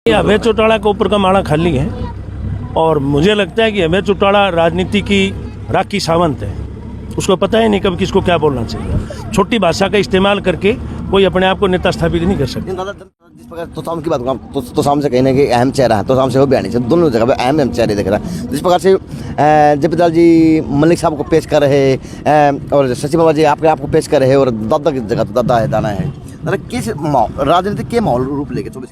अभय चौटाला के ऊपर का माड़ा खाली है और मुझे लगता है कि अभय चौटाला राजनीति की राखी सावंत है। उसको पता ही नहीं कब किसको क्या बोलना चाहिए। छोटी भाषा का इस्तेमाल करके कोई अपने आप को नेता स्थापित नहीं कर सकता। जिस प्रकार तोसाम की बात करूँ तो साम से कहने कि अहम चेहरा है, तोसाम से वो बयानी से दोनों जगह पे अहम चेहरे दिख रहा है। जिस प्रकार से जयप्रकाश जी मलिक साहब को पेश कर रहे और शशि बाबा जी आपको पेश कर रहे और दादा की जगह दादा है दाना है, किस राजनीति के माहौल रूप लेके 24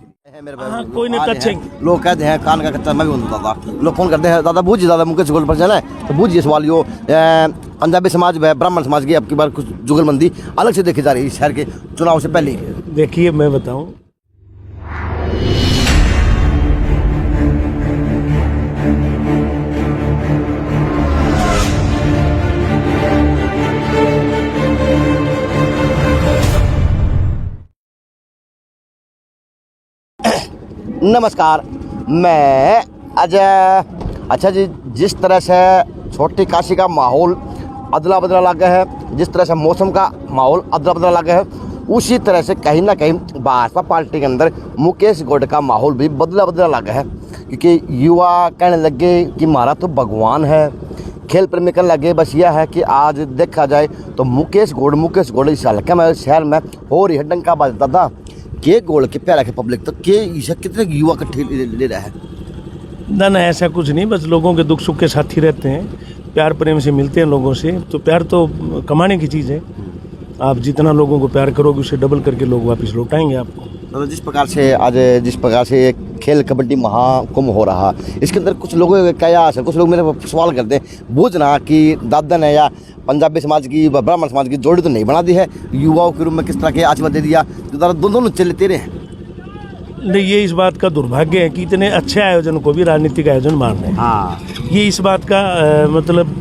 कोई नेता अच्छे लोग कहते हैं कान का कच्चा मैं भी हूँ दादा। लोग फोन करते हैं दादा बूझिए, दादा मुकेश गोल पर जाना है तो बूझिए सवाल यो पंजाबी समाज व ब्राह्मण समाज की अब की बार कुछ जुगलबंदी अलग से देखी जा रही है शहर के चुनाव से पहले। देखिए मैं बताऊं, नमस्कार, मैं अजय। अच्छा जी, जिस तरह से छोटी काशी का माहौल अदला बदला लगा है, जिस तरह से मौसम का माहौल अदला बदला लगा है, उसी तरह से कहीं ना कहीं भाजपा पार्टी के अंदर मुकेश गौड़ का माहौल भी बदला बदला लगा है। क्योंकि युवा कहने लगे कि हमारा तो भगवान है, खेल प्रेमी कहने लगे बस यह है कि आज देखा जाए तो मुकेश गौड़ इस हल्के में शहर में हो रही है डंका बजता था के गोल के प्यारा के पब्लिक तक के इसे कितने युवा इकट्ठे ले रहा है। ना ऐसा कुछ नहीं, बस लोगों के दुख सुख के साथी रहते हैं, प्यार प्रेम से मिलते हैं लोगों से। तो प्यार तो कमाने की चीज़ है, आप जितना लोगों को प्यार करोगे उससे डबल करके लोग वापस लौटाएंगे आपको। तो जिस प्रकार से खेल कबड्डी महाकुंभ हो रहा, इसके अंदर कुछ लोगों का कयास है, कुछ लोग मेरे सवाल करते हैं बूझना कि दादा ने या पंजाबी समाज की ब्राह्मण समाज की जोड़ी तो नहीं बना दी है, युवाओं के रूप में किस तरह के आशीर्वाद दे दिया जो दोनों चले तेरे हैं। नहीं, ये इस बात का दुर्भाग्य है कि इतने अच्छे आयोजन को भी राजनीतिक आयोजन मान रहे हैं। हाँ, ये इस बात का मतलब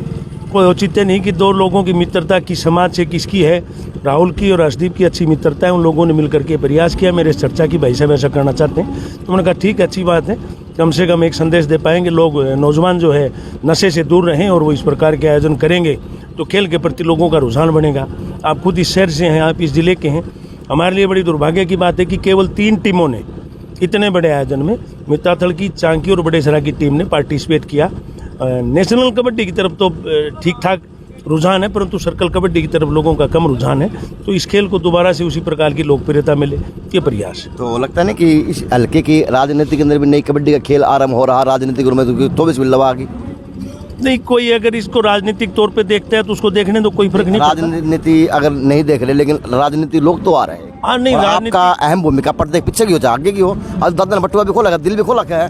कोई औचित्य नहीं कि दो लोगों की मित्रता की समाज से किसकी है। राहुल की और अर्शदीप की अच्छी मित्रता है, उन लोगों ने मिलकर के प्रयास किया मेरे इस चर्चा की भाई साहब ऐसा करना चाहते हैं। तो उन्होंने कहा ठीक है, अच्छी बात है, कम से कम एक संदेश दे पाएंगे, लोग नौजवान जो है नशे से दूर रहें और वो इस प्रकार के आयोजन करेंगे तो खेल के प्रति लोगों का रुझान बढ़ेगा। आप खुद इस शहर से हैं, आप इस जिले के हैं, हमारे लिए बड़ी दुर्भाग्य की बात है कि केवल 3 टीमों ने इतने बड़े आयोजन में मिताथल की, चांकी और बड़ेसरा की टीम ने पार्टिसिपेट किया। नेशनल कबड्डी की तरफ तो ठीक ठाक रुझान है, परंतु सर्कल कबड्डी की तरफ लोगों का कम रुझान है। तो इस खेल को दोबारा से उसी प्रकार की लोकप्रियता मिले, ये प्रयास है। तो लगता है ना कि इस हल्के की राजनीति के अंदर भी नई कबड्डी का खेल आरंभ हो रहा, राजनीतिक रूप में तो भी लवा की नहीं, कोई अगर इसको राजनीतिक तौर पे देखता है तो उसको देखने तो कोई फर्क नहीं पड़ता। राजनीति अगर नहीं देख रहे, लेकिन राजनीति लोग तो आ रहे हैं। हाँ, नहीं, आपका अहम भूमिका पड़ते पीछे की हो, आगे की हो। आज दादा ने बटुआ भी खोला, दिल भी खोला है,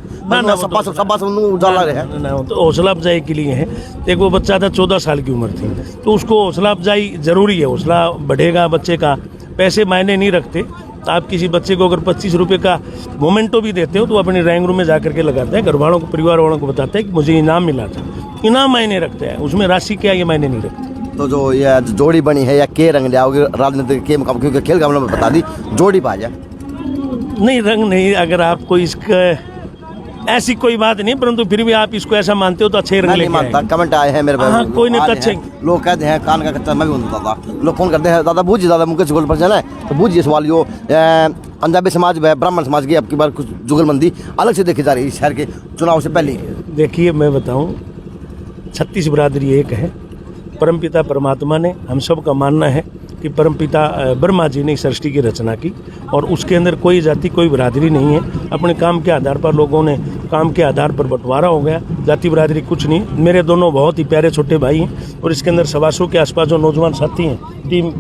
तो हौसला अफजाई के लिए है। एक वो बच्चा था 14 साल की उम्र थी, तो उसको हौसला अफजाई जरूरी है, हौसला बढ़ेगा बच्चे का। पैसे मायने नहीं रखते, आप किसी बच्चे को अगर 25 रुपये का मोमेंटो भी देते हो तो अपने ड्राइंग रूम में जा करके लगाता है, घर वालों को, परिवार वालों को बताता है कि मुझे इनाम मिला था। इनाम मायने रखते हैं, उसमें राशि क्या ये मायने नहीं रखते। तो जो ये जोड़ी बनी है या के रंग लिया राजनीति के मुकाबले, क्योंकि खेल का में बता दी जोड़ी बाजा नहीं, रंग नहीं, अगर आपको इसका ऐसी कोई बात नहीं, परंतु फिर भी आप इसको ऐसा मानते हो तो अच्छे रंग लेके आए। कमेंट आए हैं मेरे पास। हाँ, कोई नहीं अच्छे लोग कहते हैं कान का कच्चा मैं भी हूँ दादा। लोग फोन करते हैं दादा बूझिए, दादा मुकेश गोल पर जाना है तो बूझिए सवाल यो पंजाबी समाज व ब्राह्मण समाज की अब की बार कुछ जुगलबंदी अलग से देखी जा रही है शहर के चुनाव से पहले। देखिए मैं बताऊं, 36 बिरादरी एक है। परमपिता परमात्मा ने, हम सब का मानना है कि परमपिता ब्रह्मा जी ने इस सृष्टि की रचना की और उसके अंदर कोई जाति कोई बिरादरी नहीं है। अपने काम के आधार पर लोगों ने काम के आधार पर बंटवारा हो गया, जाति बिरादरी कुछ नहीं। मेरे दोनों बहुत ही प्यारे छोटे भाई हैं और इसके अंदर 125 के आसपास जो नौजवान साथी हैं, टीम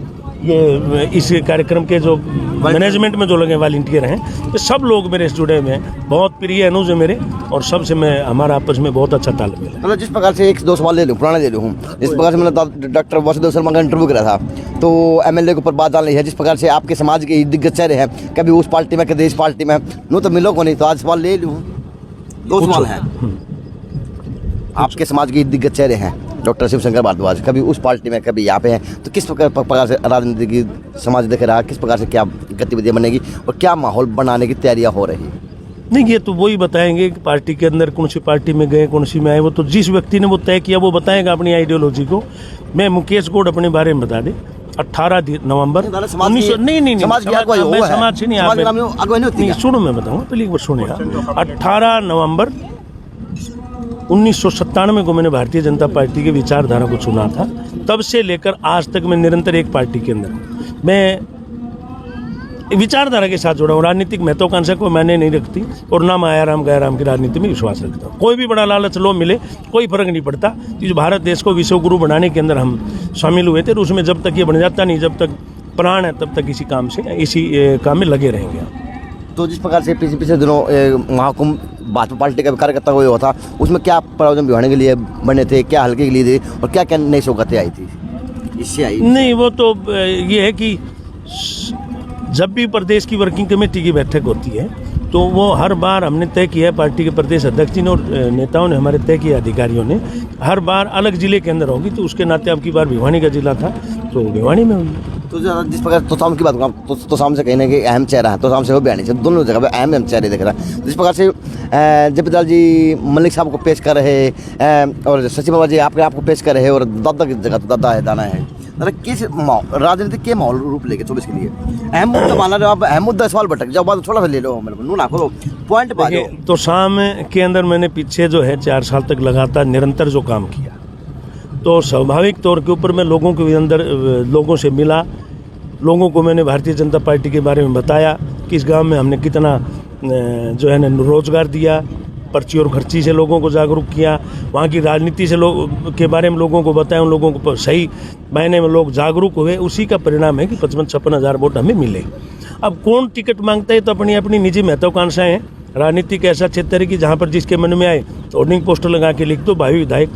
ये इस कार्यक्रम के जो मैनेजमेंट में जो लगे वॉलंटियर हैं, ये सब लोग मेरे से जुड़े हुए हैं। बहुत प्रिय अनुज है मेरे और सबसे मैं हमारा आपस में बहुत अच्छा तालमेल है। मतलब जिस प्रकार से 1-2 सवाल ले लूँ, पुराने ले लूँ, जिस प्रकार से मैंने डॉक्टर वासुदेव शर्मा का इंटरव्यू करा था तो MLA के ऊपर बात डाल रही है, जिस प्रकार से आपके समाज के दिग्गज चेहरे हैं, कभी उस पार्टी में कभी इस पार्टी में, नो तो मिलो को नहीं। तो आज सवाल ले लूँ, 2 सवाल हैं। आपके समाज के दिग्गज चेहरे हैं डॉक्टर शिवशंकर भारद्वाज, कभी उस पार्टी में कभी यहाँ पे हैं, तो किस प्रकार से राजनीति की समाज देख रहा है, किस प्रकार से क्या गतिविधियाँ बनेगी और क्या माहौल बनाने की तैयारियाँ हो रही है? नहीं, ये तो वही बताएंगे कि पार्टी के अंदर कौन सी पार्टी में गए, कौन सी में आए, वो तो जिस व्यक्ति ने वो तय किया वो बताएगा अपनी आइडियोलॉजी को। मैं मुकेश गौड़ अपने बारे में बता दें 18 नवंबर नहीं, समाज 1900 की- नहीं समाज की अगुवाई मैं वो है। समाज से नहीं समाज के आप नाम में अगुवाई नहीं होती नहीं क्या? सुनो मैं बताऊंगा पहले एक बार सुने आप। 18 नवंबर 1997 को मैंने भारतीय जनता पार्टी की विचारधारा को चुना था। तब से लेकर आज तक मैं निरंतर एक पार्टी के अंदर हूं। मैं विचारधारा के साथ जुड़ा हूँ। राजनीतिक महत्वाकांक्षा को मैंने नहीं रखती और ना मैं आयाराम गयाराम की राजनीति में विश्वास रखता हूँ। कोई भी बड़ा लालच लो मिले कोई फर्क नहीं पड़ता। कि जो भारत देश को विश्व गुरु बनाने के अंदर हम शामिल हुए थे और उसमें जब तक ये बन जाता नहीं, जब तक प्राण है तब तक इसी काम में लगे रहेंगे। तो जिस प्रकार से पिछले दिनों महाकुंभ भाजपा पार्टी का कार्यकर्ता हुआ हुआ था, उसमें क्या प्रावधान बिहारने के लिए बने थे, क्या हल्के के लिए थे और क्या क्या नई सौगातें आई थी इससे आई? नहीं वो तो ये है कि जब भी प्रदेश की वर्किंग कमेटी की बैठक होती है तो वो हर बार हमने तय किया है, पार्टी के प्रदेश अध्यक्ष जी ने और नेताओं ने हमारे तय किया, अधिकारियों ने हर बार अलग जिले के अंदर होगी। तो उसके नाते अब की बार भिवानी का जिला था तो भिवानी में होगी। तो जिस प्रकार तोसाम की बात करूँ तो साम से कहने के अहम चेहरा है, तोसाम से हो बयानी से दोनों जगह पे अहम चेहरे दिख रहा है। जिस प्रकार से जपीलाल जी मलिक साहब को पेश कर रहे और शशि बाबा जी आपको पेश कर रहे और दादा की जगह दादा है दाना है, मतलब किस राजनीति के माहौल रूप लेके 24 के लिए अहम मुद्दा माना रहे हो आप, अहम मुद्दा सवाल भटक जाओ बात थोड़ा सा ले लो, मतलब नू ना खोलो पॉइंट पा जाओ। तो शाम के अंदर मैंने पीछे जो है 4 साल तक लगातार निरंतर जो काम किया तो स्वाभाविक तौर के ऊपर मैं लोगों के अंदर लोगों से मिला, लोगों को मैंने भारतीय जनता पार्टी के बारे में बताया कि इस गांव में हमने कितना जो है ना रोजगार दिया, पर्ची और खर्ची से लोगों को जागरूक किया, वहाँ की राजनीति से लोग के बारे में लोगों को बताया, उन लोगों को सही मायने में लोग जागरूक हुए। उसी का परिणाम है कि 55-56 हज़ार वोट हमें मिले। अब कौन टिकट मांगता है तो अपनी अपनी निजी महत्वाकांक्षाएं हैं। राजनीति का ऐसा क्षेत्र है कि जहाँ पर जिसके मन में आए तो होर्डिंग पोस्टर लगा के लिख दो भावी विधायक,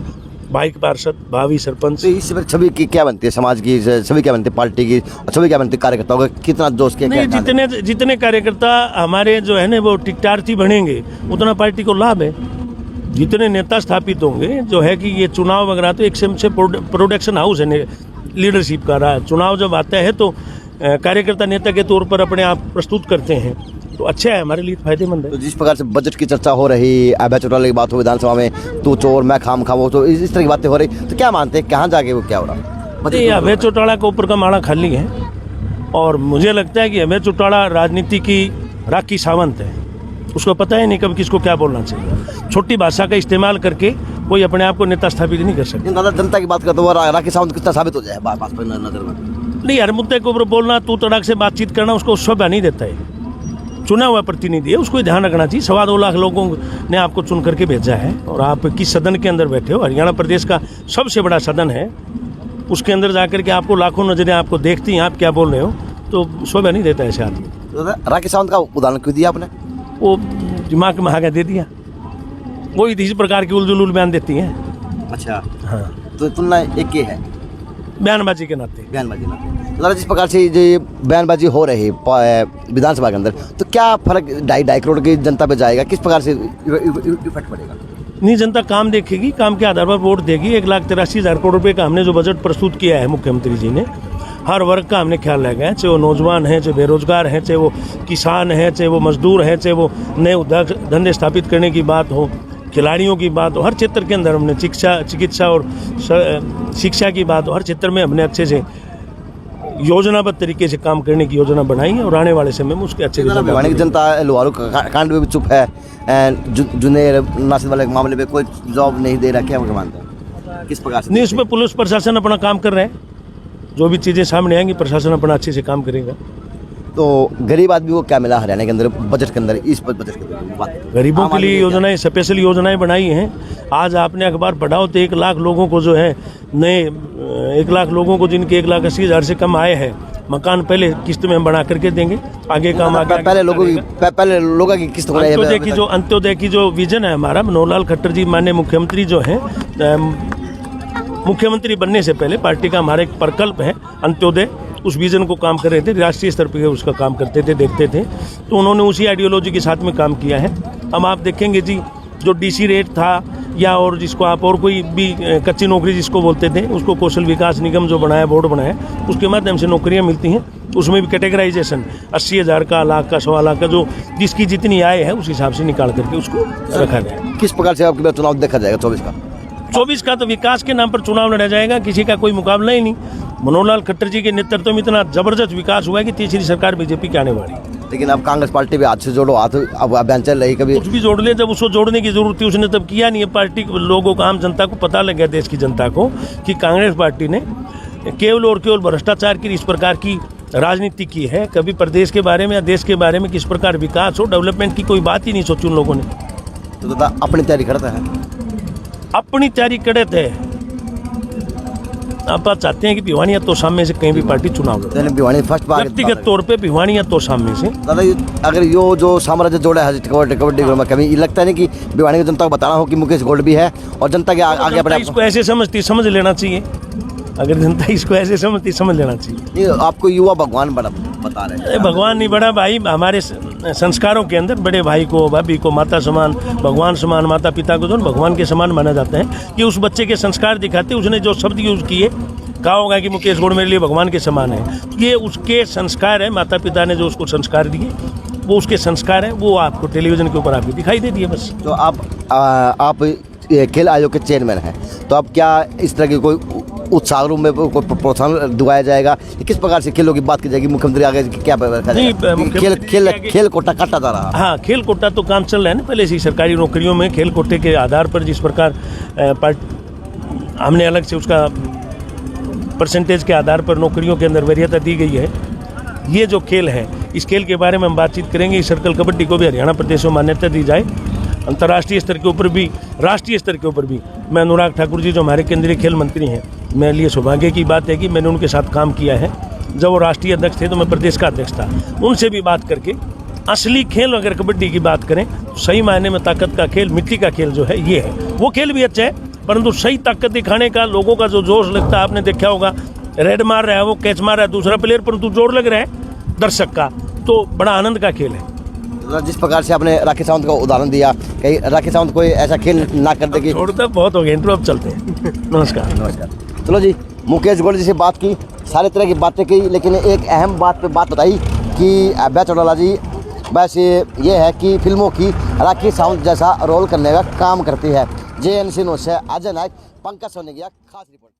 भावी पार्षद, भावी सरपंच। तो इस छवि की क्या बनती है, समाज की छवि क्या बनती है, पार्टी की छवि क्या बनती है, कार्यकर्ताओं का कितना जोश के नहीं, जितने कार्यकर्ता हमारे जो है ना वो टिकटार्थी बनेंगे उतना पार्टी को लाभ है। जितने नेता स्थापित होंगे जो है कि ये चुनाव वगैरह तो एक से प्रोडक्शन हाउस है लीडरशिप का रहा। चुनाव जब आता है तो कार्यकर्ता नेता के तौर पर अपने आप प्रस्तुत करते हैं तो अच्छा है, हमारे लिए फायदेमंद है। तो जिस प्रकार से बजट की चर्चा हो रही, अभय चौटाला की बात हो विधानसभा में, तू चोर मैं खाम खामो, तो इस तरह की बातें हो रही, तो क्या मानते हैं कहाँ जाके वो क्या हो रहा? ये अभय चौटाला के ऊपर का माड़ा खाली है और मुझे लगता है कि अभय चौटाला राजनीति की राखी सावंत है। उसको पता ही नहीं कब किसको क्या बोलना चाहिए। छोटी भाषा का इस्तेमाल करके कोई अपने आप को नेता स्थापित नहीं कर सकता। दादा जनता की बात करते हो राखी सावंत कितना साबित हो जाए भाजपा नजर में? नहीं, हर मुद्दे के ऊपर बोलना, तू तड़ाक से बातचीत करना उसको शोभा नहीं देता है। चुना हुआ प्रतिनिधि है, उसको ध्यान रखना चाहिए। 2.25 लाख लोगों ने आपको चुन करके भेजा है और आप किस सदन के अंदर बैठे हो, हरियाणा प्रदेश का सबसे बड़ा सदन है, उसके अंदर जाकर के आपको लाखों नजरें आपको देखती हैं, आप क्या बोल रहे हो, तो शोभा नहीं देता ऐसे आदमी। तो राखी सावंत का उदाहरण क्यों दिया आपने? वो दिमाग में आगे दे दिया, वो इस प्रकार की उलझुल बयान देती हैं। अच्छा हाँ, तो तुलना एक ही है बयानबाजी के नाते। बयानबाजी ना, दादा जिस प्रकार से ये बयानबाजी हो रही विधानसभा के अंदर, तो क्या फर्क 2.5 करोड़ की जनता पे जाएगा, किस प्रकार से इफेक्ट पड़ेगा? नहीं, जनता काम देखेगी, काम के आधार पर वोट देगी। 1,83,000 करोड़ रुपए का हमने जो बजट प्रस्तुत किया है मुख्यमंत्री जी ने, हर वर्ग का हमने ख्याल रखा है, चाहे वो नौजवान है, चाहे बेरोजगार है, चाहे वो किसान है, चाहे वो मजदूर है, चाहे वो नए उद्योग धंधे स्थापित करने की बात हो, खिलाड़ियों की बात हो, हर क्षेत्र के अंदर हमने चिकित्सा और शिक्षा की बात हो, हर क्षेत्र में हमने अच्छे से योजनाबद्ध तरीके से काम करने की योजना बनाई है और आने वाले समय में उसके अच्छे भिवानी की जनता लोहारू कांड में भी चुप है, जुनेर नासिर वाले मामले में कोई जवाब नहीं दे रहा, क्या मानते हैं किस प्रकार से? नहीं, उसमें पुलिस प्रशासन अपना काम कर रहे हैं, जो भी चीज़ें सामने आएंगी प्रशासन अपना अच्छे से काम करेगा। तो गरीब आदमी को क्या मिला हरियाणा के अंदर बजट के अंदर, इस बजट के अंदर गरीबों के लिए योजनाएं, स्पेशल योजनाएं बनाई हैं। आज आपने अखबार पढ़ाओ तो 1 लाख लोगों को जो है नए 1 लाख लोगों को जिनके 1,80,000 से कम आए हैं, मकान पहले किस्त में हम बना करके देंगे, आगे काम आगे पहले लोगों की किस्त अंत्योदय की जो विजन है हमारा, मनोहर लाल खट्टर जी माननीय मुख्यमंत्री जो है, मुख्यमंत्री बनने से पहले पार्टी का हमारा एक प्रकल्प है अंत्योदय, उस विजन को काम कर रहे थे, राष्ट्रीय स्तर पर उसका काम करते थे, देखते थे, तो उन्होंने उसी आइडियोलॉजी के साथ में काम किया है। अब आप देखेंगे जी, जो डीसी रेट था या और जिसको आप और कोई भी कच्ची नौकरी जिसको बोलते थे, उसको कौशल विकास निगम जो बनाया, बोर्ड बनाया, उसके माध्यम से नौकरियां मिलती हैं। उसमें भी कैटेगराइजेशन 80,000 का, लाख का, 1.25 लाख का, जो जिसकी जितनी आय है उस हिसाब से निकाल करके उसको रखा गया। किस प्रकार से आपके चुनाव देखा जाएगा 24 का? 24 का तो विकास के नाम पर चुनाव लड़ा जाएगा, किसी का कोई मुकाबला ही नहीं। मनोहर लाल खट्टर जी के नेतृत्व में इतना जबरदस्त विकास हुआ है कि तीसरी सरकार बीजेपी की आने वाली। लेकिन अब कांग्रेस पार्टी भी हाथ से जोड़ो हाथ, अब अभियान चल रही, कभी कुछ भी जोड़ ले, जब उसको जोड़ने की जरूरत थी उसने तब किया नहीं है। पार्टी के लोगों को, आम जनता को पता लग गया, देश की जनता को, कि कांग्रेस पार्टी ने केवल और केवल भ्रष्टाचार की इस प्रकार की राजनीति की है। कभी प्रदेश के बारे में या देश के बारे में किस प्रकार विकास हो, डेवलपमेंट की कोई बात ही नहीं सोची उन लोगों ने। तो दादा अपनी तैयारी करता है, अपनी तैयारी करते हैं। आप चाहते हैं कि भिवानी या तोशाम में से कहीं भी पार्टी चुनाव लड़े, यानी भिवानी फर्स्ट बार व्यक्तिगत तौर पे भिवानी या तोशाम में से। दादा अगर यो जो साम्राज्य जोड़ा है कबड्डी में, कभी ये लगता नहीं कि भिवानी की जनता को बताना हो कि मुकेश गोल्ड भी है और जनता के आगे जनता इसको ऐसे समझती, समझ लेना चाहिए। अगर जनता इसको ऐसे समझती, समझ लेना चाहिए। ये आपको युवा भगवान बता रहे हैं। अरे भगवान नहीं, बड़ा भाई हमारे संस्कारों के अंदर बड़े भाई को, भाभी को माता समान, भगवान समान, माता पिता को जो भगवान के समान माना जाता है, कि उस बच्चे के संस्कार दिखाते। उसने जो शब्द यूज किए, कहा होगा कि मुकेश गौड़ मेरे लिए भगवान के समान है, ये उसके संस्कार है। माता पिता ने जो उसको संस्कार दिए, वो उसके संस्कार है, वो आपको टेलीविजन के ऊपर आपको दिखाई दे दिए बस। तो आप ये खेल आयोग के चेयरमैन हैं, तो अब क्या इस तरह की कोई उत्साह रूम में कोई प्रोत्साहन दिवाया जाएगा, किस प्रकार से खेलों की बात की जाएगी? मुख्यमंत्री आगे क्या खेल कोटा काटा जा रहा है? हाँ, खेल कोटा तो काम चल रहा है ना पहले से ही। सरकारी नौकरियों में खेल कोटे के आधार पर जिस प्रकार हमने अलग से उसका परसेंटेज के आधार पर नौकरियों के अंदर वरीयता दी गई है। ये जो खेल है, इस खेल के बारे में हम बातचीत करेंगे। इस सर्कल कबड्डी को भी हरियाणा प्रदेश में मान्यता दी जाए, अंतर्राष्ट्रीय स्तर के ऊपर भी, राष्ट्रीय स्तर के ऊपर भी। मैं अनुराग ठाकुर जी जो हमारे केंद्रीय खेल मंत्री हैं, मेरे लिए सौभाग्य की बात है कि मैंने उनके साथ काम किया है। जब वो राष्ट्रीय अध्यक्ष थे तो मैं प्रदेश का अध्यक्ष था। उनसे भी बात करके असली खेल, अगर कबड्डी की बात करें तो सही मायने में ताकत का खेल, मिट्टी का खेल जो है ये है। वो खेल भी अच्छा है, परंतु सही ताकत दिखाने का लोगों का जो जोश लगता है, आपने देखा होगा, रेड मार रहा है, वो कैच मार रहा है दूसरा प्लेयर, परंतु जोर लग रहा है दर्शक का, तो बड़ा आनंद का खेल है। जिस प्रकार से आपने राखी सावंत का उदाहरण दिया, कहीं राखी सावंत कोई ऐसा खेल ना कर दे कि छोड़ता बहुत हो गया, इंट्रो अब चलते हैं। नमस्कार। चलो जी, मुकेश गोल्ड जी से बात की, सारी तरह की बातें की, लेकिन एक अहम बात पे बात बताई कि अभय चौटाला जी बस ये है कि फिल्मों की राखी सावंत जैसा रोल करने का काम करती है। JNC न्यूज़ से अजय नायक, पंकज सोनेगिया, खास रिपोर्ट।